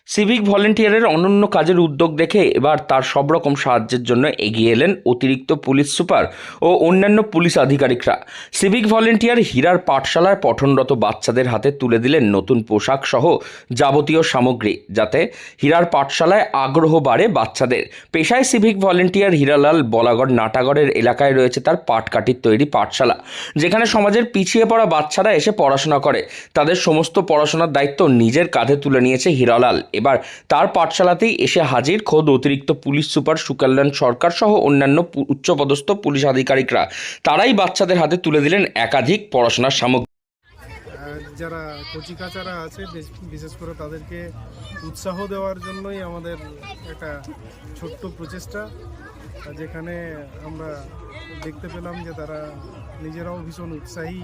Civic ভলেন্টিয়ারের অনন্য কাজের উদ্যোগ দেখে এবার তার সব রকম সাহায্যের জন্য এগিয়ে এলেন অতিরিক্ত পুলিশ সুপার ও অন্যান্য পুলিশ আধিকারিকরা। সিভিক ভলেন্টিয়ার হীরার পাঠশালায় পঠনরত বাচ্চাদের হাতে তুলে দিলেন নতুন পোশাক সহ যাবতীয় সামগ্রী, যাতে হীরার পাঠশালায় আগ্রহ বাড়ে বাচ্চাদের। পেশায় সিভিক ভলেন্টিয়ার হীরালাল বলাগড় নাটাগড়ের এলাকায় রয়েছে তার পাটকাঠির তৈরি পাঠশালা, যেখানে সমাজের পিছিয়ে পড়া বাচ্চারা এসে পড়াশোনা করে। তাদের সমস্ত পড়াশোনার দায়িত্ব নিজের কাঁধে তুলে নিয়েছে হীরালাল। এবার তার পাঠশালাতেই এসে হাজির খোদ অতিরিক্ত পুলিশ সুপার সুকল্যাণ সরকার সহ অন্যান্য উচ্চপদস্থ পুলিশ আধিকারিকরা। তারাই বাচ্চাদের হাতে তুলে দিলেন একাধিক পড়াশোনার সামগ্রী। যারা কচিকাচারা আছে বিশেষ করে তাদেরকে উৎসাহ দেওয়ার জন্যই আমাদের একটা ছোট্ট প্রচেষ্টা, যেখানে আমরা দেখতে পেলাম যে তারা নিজেরাও ভীষণ উৎসাহী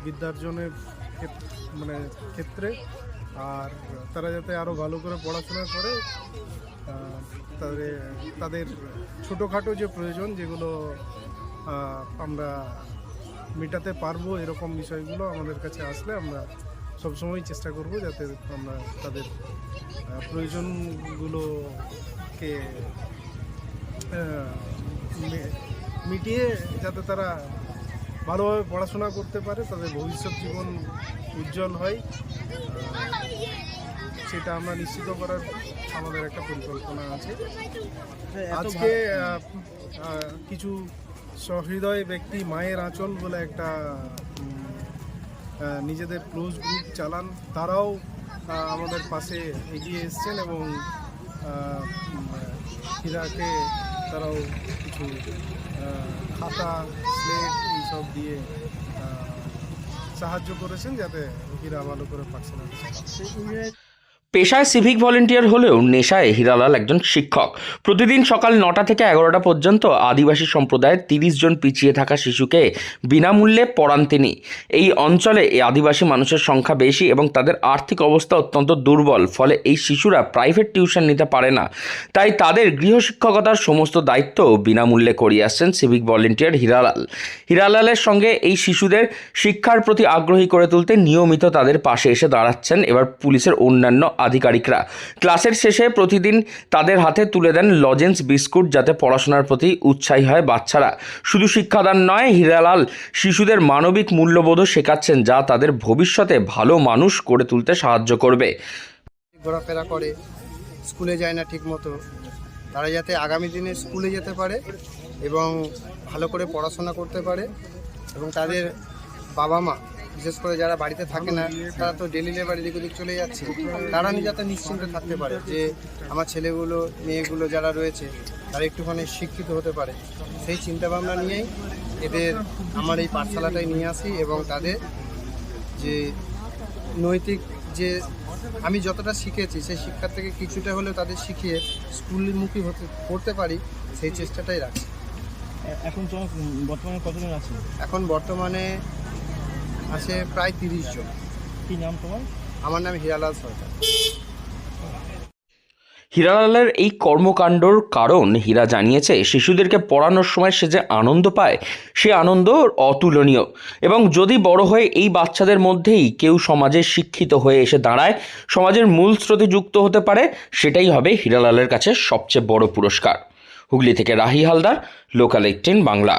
বিদ্যার্জনের ক্ষেত্রে, আর তারা যাতে আরও ভালো করে পড়াশোনা করে তাদের ছোটোখাটো যে প্রয়োজন যেগুলো আমরা মেটাতে পারবো, এরকম বিষয়গুলো আমাদের কাছে আসলে আমরা সবসময় চেষ্টা করব যাতে আমরা তাদের প্রয়োজনগুলোকে মিটিয়ে যাতে তারা ভালোভাবে পড়াশোনা করতে পারে, তাদের ভবিষ্যৎ জীবন উজ্জ্বল হয়, সেটা আমরা নিশ্চিত করার আমাদের একটা পরিকল্পনা আছে। আজকে কিছু সহৃদয় ব্যক্তি মায়ের আঁচল বলে একটা নিজেদের ক্লোজ গ্রুপ চালান, তারাও আমাদের পাশে এগিয়ে এসছেন এবং হীরাকে তারাও কিছু খাতা স্লেট এইসব দিয়ে সাহায্য করেছেন যাতে হীরা ভালো করে পাঠশালা। পেশায় সিভিক ভলেন্টিয়ার হলেও নেশায় হীরালাল একজন শিক্ষক। প্রতিদিন সকাল 9টা থেকে 11টা পর্যন্ত আদিবাসী সম্প্রদায়ের 30 জন পিছিয়ে থাকা শিশুকে বিনামূল্যে পড়ান তিনি। এই অঞ্চলে এই আদিবাসী মানুষের সংখ্যা বেশি এবং তাদের আর্থিক অবস্থা অত্যন্ত দুর্বল, ফলে এই শিশুরা প্রাইভেট টিউশন নিতে পারে না। তাই তাদের গৃহশিক্ষকতার সমস্ত দায়িত্ব বিনামূল্যে করিয়ে আসছেন সিভিক ভলেন্টিয়ার হীরালাল। হীরালালের সঙ্গে এই শিশুদের শিক্ষার প্রতি আগ্রহী করে তুলতে নিয়মিত তাদের পাশে এসে দাঁড়াচ্ছেন এবার পুলিশের অন্যান্য আধিকারিকরা। ক্লাসের শেষে প্রতিদিন তাদের হাতে তুলে দেন লজেন্স বিস্কুট, যাতে পড়াশোনার প্রতি উৎসাহী হয় বাচ্চারা। শুধু শিক্ষাদান নয়, হীরালাল শিশুদের মানবিক মূল্যবোধও শেখাচ্ছেন, যা তাদের ভবিষ্যতে ভালো মানুষ করে তুলতে সাহায্য করবে। ঘোরাফেরা করে, স্কুলে যায় না ঠিক মতো, তারা যাতে আগামী দিনে স্কুলে যেতে পারে এবং ভালো করে পড়াশোনা করতে পারে, এবং তাদের বাবা মা বিশেষ করে যারা বাড়িতে থাকে না, তারা তো ডেলি লেবার এদিক ওদিক চলে যাচ্ছে, তারা যাতে নিশ্চিন্তে থাকতে পারে যে আমার ছেলেগুলো মেয়েগুলো যারা রয়েছে তারা একটুখানি শিক্ষিত হতে পারে। সেই চিন্তাভাবনা নিয়েই এদের আমার এই পাঠশালাটায় নিয়ে আসি এবং তাদের যে নৈতিক যে আমি যতটা শিখেছি সেই শিক্ষার থেকে কিছুটা হলেও তাদের শিখিয়ে স্কুলমুখী করতে পারি, সেই চেষ্টাটাই রাখছি। এখন তোমার বর্তমানে কতজন আছে? এখন বর্তমানে আছে প্রায় 30 জন। কী নাম তোমার? আমার নাম হীরালাল সরকার। হীরালালের এই কর্মকাণ্ডর কারণ হীরা জানিয়েছে, শিশুদেরকে পড়ানোর সময় সে যে আনন্দ পায়, সে আনন্দ অতুলনীয়, এবং যদি বড় হয়ে এই বাচ্চাদের মধ্যেই কেউ সমাজে শিক্ষিত হয়ে এসে দাঁড়ায়, সমাজের মূল স্রোতে যুক্ত হতে পারে, সেটাই হবে হীরালালের কাছে সবচেয়ে বড় পুরস্কার। হুগলি থেকে রাহি হালদার, লোকাল 18 বাংলা।